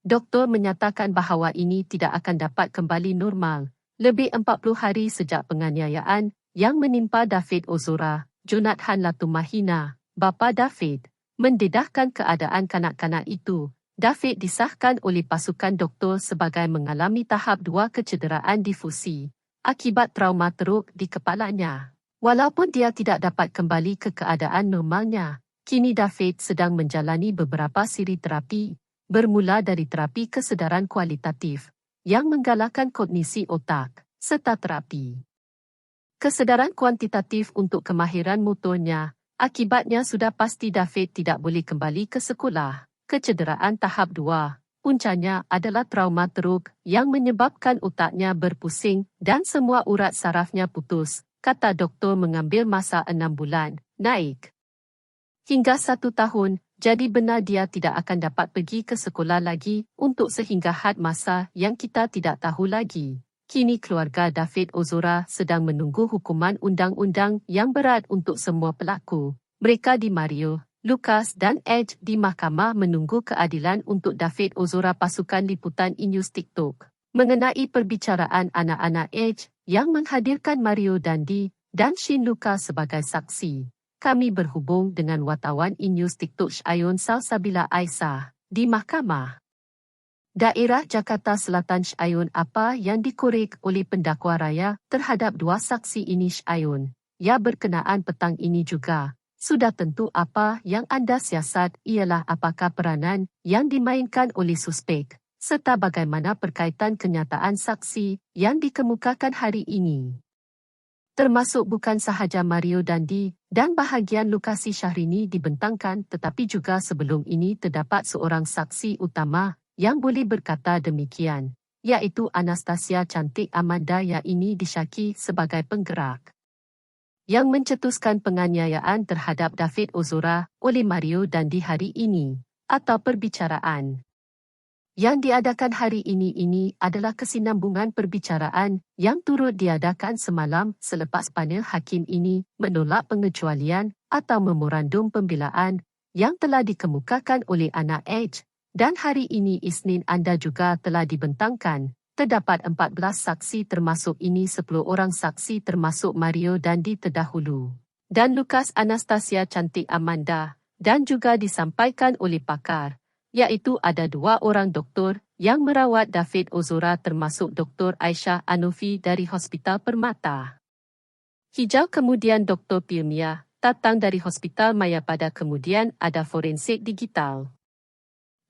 Doktor menyatakan bahawa ini tidak akan dapat kembali normal. Lebih 40 hari sejak penganiayaan yang menimpa David Ozora, Jonathan Latumahina, bapa David, mendedahkan keadaan kanak-kanak itu. David disahkan oleh pasukan doktor sebagai mengalami tahap 2 kecederaan difusi akibat trauma teruk di kepalanya. Walaupun dia tidak dapat kembali ke keadaan normalnya, kini David sedang menjalani beberapa siri terapi, bermula dari terapi kesedaran kualitatif yang menggalakkan kognisi otak, serta terapi kesedaran kuantitatif untuk kemahiran motornya. Akibatnya sudah pasti David tidak boleh kembali ke sekolah. Kecederaan tahap 2, puncanya adalah trauma teruk yang menyebabkan otaknya berpusing dan semua urat sarafnya putus, kata doktor mengambil masa 6 bulan, naik hingga 1 tahun, jadi benar dia tidak akan dapat pergi ke sekolah lagi untuk sehingga had masa yang kita tidak tahu lagi. Kini keluarga David Ozora sedang menunggu hukuman undang-undang yang berat untuk semua pelaku. Mereka di Mario, Lucas dan Edge di mahkamah menunggu keadilan untuk David Ozora. Pasukan liputan E-News TikTok mengenai perbicaraan anak-anak Edge yang menghadirkan Mario Dundee dan Shane Lucas sebagai saksi. Kami berhubung dengan wartawan E-News TikTok Syaiun Salsabila Aisyah di mahkamah Daerah Jakarta Selatan. Syaiun, apa yang dikorek oleh pendakwa raya terhadap 2 saksi ini? Syaiun, ya, berkenaan petang ini juga. Sudah tentu apa yang anda siasat ialah apakah peranan yang dimainkan oleh suspek, serta bagaimana perkaitan kenyataan saksi yang dikemukakan hari ini. Termasuk bukan sahaja Mario Dundee dan bahagian Lukasi Syahrini dibentangkan, tetapi juga sebelum ini terdapat seorang saksi utama yang boleh berkata demikian, iaitu Anastasia Cantik Amanda yang ini disyaki sebagai penggerak yang mencetuskan penganiayaan terhadap David Ozora oleh Mario Dundee hari ini, atau perbicaraan yang diadakan hari ini adalah kesinambungan perbicaraan yang turut diadakan semalam selepas panel hakim ini menolak pengecualian atau memorandum pembelaan yang telah dikemukakan oleh anak Edge. Dan hari ini Isnin anda juga telah dibentangkan. Terdapat 14 saksi termasuk ini 10 orang saksi termasuk Mario Dundee terdahulu dan Lucas Anastasia Cantik Amanda, dan juga disampaikan oleh pakar, iaitu ada 2 orang doktor yang merawat David Ozora termasuk Dr. Aisyah Anofi dari Hospital Permata Hijau, kemudian Dr. Pilmia Tatang dari Hospital Mayapada, kemudian ada forensik digital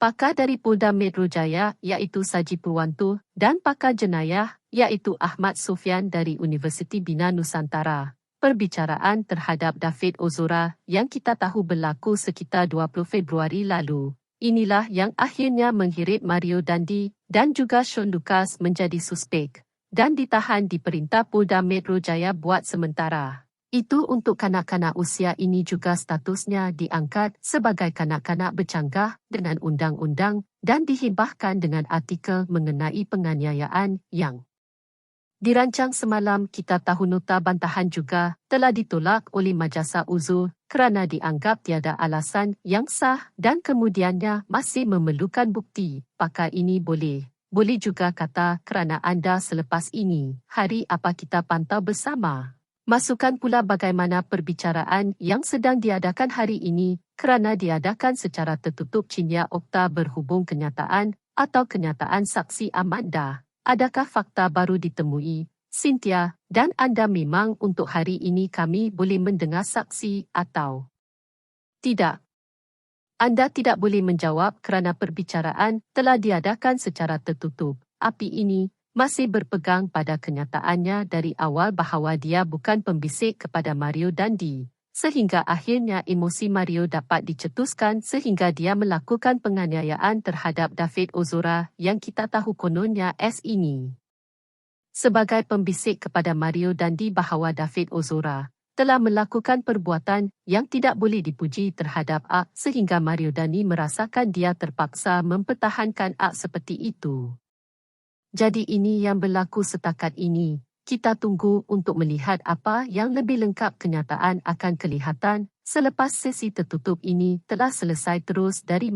pakar dari Polda Metro Jaya iaitu Saji Purwanto dan pakar jenayah iaitu Ahmad Sofyan dari Universiti Bina Nusantara. Perbicaraan terhadap David Ozora yang kita tahu berlaku sekitar 20 Februari lalu. Inilah yang akhirnya menghirit Mario Dundee dan juga Shane Lucas menjadi suspek dan ditahan di Perintah Polda Metro Jaya buat sementara. Itu untuk kanak-kanak usia ini juga statusnya diangkat sebagai kanak-kanak bercanggah dengan undang-undang dan dihibahkan dengan artikel mengenai penganiayaan yang dirancang semalam. Kita tahu nota bantahan juga telah ditolak oleh Majasa Uzur kerana dianggap tiada alasan yang sah dan kemudiannya masih memerlukan bukti. Pakar ini boleh juga kata kerana anda selepas ini, hari apa kita pantau bersama. Masukkan pula bagaimana perbicaraan yang sedang diadakan hari ini kerana diadakan secara tertutup. Cinya Okta berhubung kenyataan atau kenyataan saksi Amanda. Adakah fakta baru ditemui, Cynthia, dan anda memang untuk hari ini kami boleh mendengar saksi atau tidak? Anda tidak boleh menjawab kerana perbicaraan telah diadakan secara tertutup. Api ini masih berpegang pada kenyataannya dari awal bahawa dia bukan pembisik kepada Mario Dundee, sehingga akhirnya emosi Mario dapat dicetuskan sehingga dia melakukan penganiayaan terhadap David Ozora yang kita tahu kononnya ini sebagai pembisik kepada Mario Dundee bahawa David Ozora telah melakukan perbuatan yang tidak boleh dipuji terhadap A sehingga Mario Dundee merasakan dia terpaksa mempertahankan A seperti itu. Jadi ini yang berlaku setakat ini. Kita tunggu untuk melihat apa yang lebih lengkap. Kenyataan akan kelihatan selepas sesi tertutup ini telah selesai terus dari